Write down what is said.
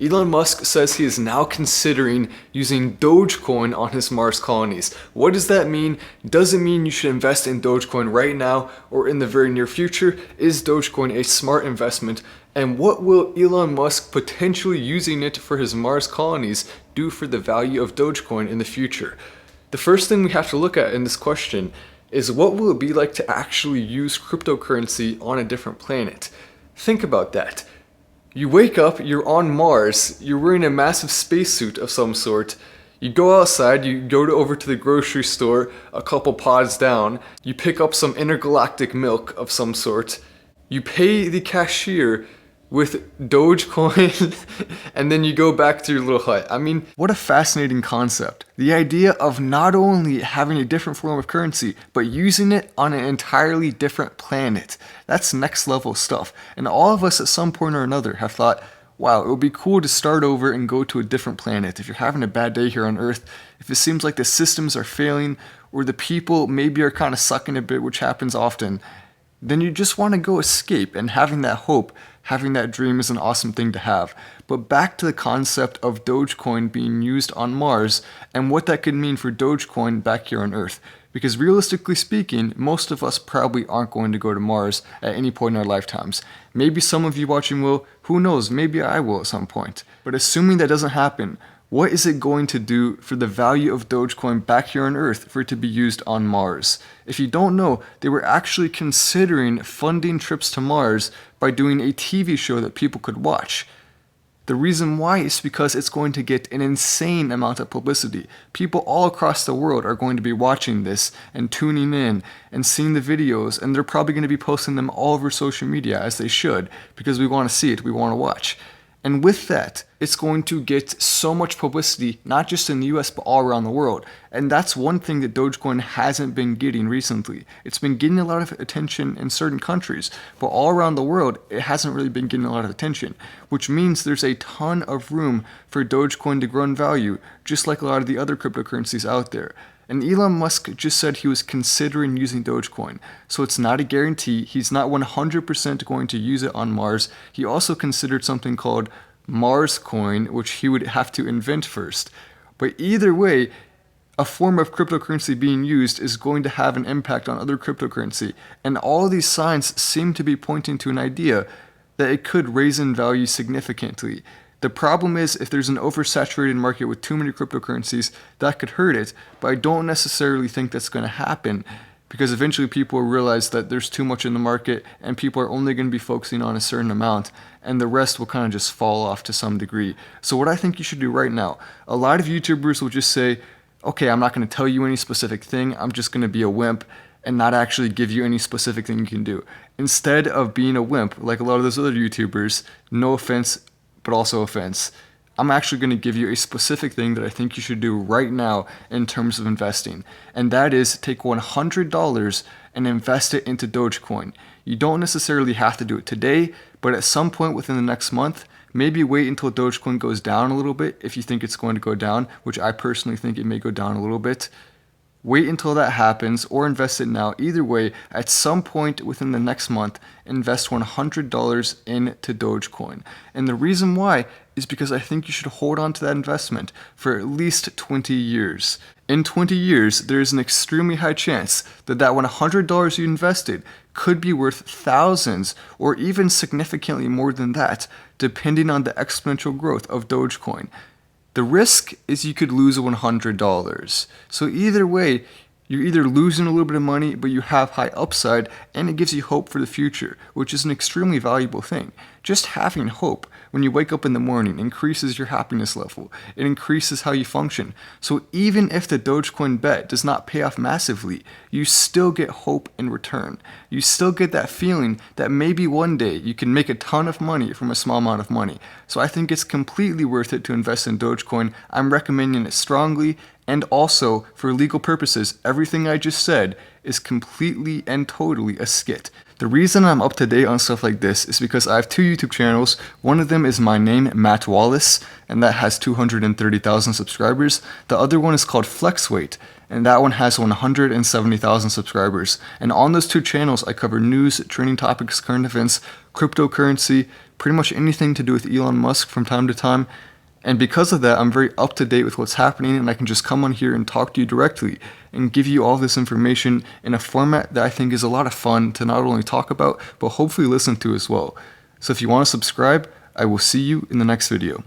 Elon Musk says he is now considering using Dogecoin on his Mars colonies. What does that mean? Does it mean you should invest in Dogecoin right now or in the very near future? Is Dogecoin a smart investment? And what will Elon Musk potentially using it for his Mars colonies do for the value of Dogecoin in the future? The first thing we have to look at in this question is what will it be like to actually use cryptocurrency on a different planet? Think about that. You wake up, you're on Mars, you're wearing a massive spacesuit of some sort. You go outside, you go over to the grocery store a couple pods down, you pick up some intergalactic milk of some sort, you pay the cashier with Dogecoin, and then you go back to your little hut. I mean, what a fascinating concept. The idea of not only having a different form of currency, but using it on an entirely different planet. That's next level stuff. And all of us at some point or another have thought, wow, it would be cool to start over and go to a different planet. If you're having a bad day here on Earth, if it seems like the systems are failing, or the people maybe are kind of sucking a bit, which happens often, then you just want to go escape, and having that hope, having that dream is an awesome thing to have. But back to the concept of Dogecoin being used on Mars and what that could mean for Dogecoin back here on Earth. Because realistically speaking, most of us probably aren't going to go to Mars at any point in our lifetimes. Maybe some of you watching will, who knows, maybe I will at some point. But assuming that doesn't happen, what is it going to do for the value of Dogecoin back here on Earth for it to be used on Mars? If you don't know, they were actually considering funding trips to Mars by doing a TV show that people could watch. The reason why is because it's going to get an insane amount of publicity. People all across the world are going to be watching this and tuning in and seeing the videos, and they're probably going to be posting them all over social media, as they should, because we want to see it, we want to watch. And with that, it's going to get so much publicity, not just in the US, but all around the world. And that's one thing that Dogecoin hasn't been getting recently. It's been getting a lot of attention in certain countries, but all around the world, it hasn't really been getting a lot of attention, which means there's a ton of room for Dogecoin to grow in value, just like a lot of the other cryptocurrencies out there. And Elon Musk just said he was considering using Dogecoin. So it's not a guarantee. He's not 100% going to use it on Mars. He also considered something called Mars Coin, which he would have to invent first. But either way, a form of cryptocurrency being used is going to have an impact on other cryptocurrency. And all of these signs seem to be pointing to an idea that it could raise in value significantly. The problem is, if there's an oversaturated market with too many cryptocurrencies, that could hurt it, but I don't necessarily think that's going to happen, because eventually people will realize that there's too much in the market and people are only going to be focusing on a certain amount, and the rest will kind of just fall off to some degree. So what I think you should do right now, a lot of YouTubers will just say, okay, I'm not going to tell you any specific thing, I'm just going to be a wimp and not actually give you any specific thing you can do. Instead of being a wimp, like a lot of those other YouTubers, no offense, but also offense, I'm actually going to give you a specific thing that I think you should do right now in terms of investing. And that is take $100 and invest it into Dogecoin. You don't necessarily have to do it today, but at some point within the next month, maybe wait until Dogecoin goes down a little bit if you think it's going to go down, which I personally think it may go down a little bit. Wait until that happens or invest it now. Either way, at some point within the next month, invest $100 into Dogecoin. And the reason why is because I think you should hold on to that investment for at least 20 years. In 20 years, there is an extremely high chance that that $100 you invested could be worth thousands or even significantly more than that, depending on the exponential growth of Dogecoin. The risk is you could lose $100. So either way, you're either losing a little bit of money, but you have high upside, and it gives you hope for the future, which is an extremely valuable thing. Just having hope when you wake up in the morning increases your happiness level. It increases how you function. So even if the Dogecoin bet does not pay off massively, you still get hope in return. You still get that feeling that maybe one day you can make a ton of money from a small amount of money. So I think it's completely worth it to invest in Dogecoin. I'm recommending it strongly. And also, for legal purposes, everything I just said is completely and totally a skit. The reason I'm up to date on stuff like this is because I have two YouTube channels. One of them is my name, Matt Wallace, and that has 230,000 subscribers. The other one is called Flexweight, and that one has 170,000 subscribers. And on those two channels, I cover news, trending topics, current events, cryptocurrency, pretty much anything to do with Elon Musk from time to time. And because of that, I'm very up to date with what's happening, and I can just come on here and talk to you directly and give you all this information in a format that I think is a lot of fun to not only talk about, but hopefully listen to as well. So if you want to subscribe, I will see you in the next video.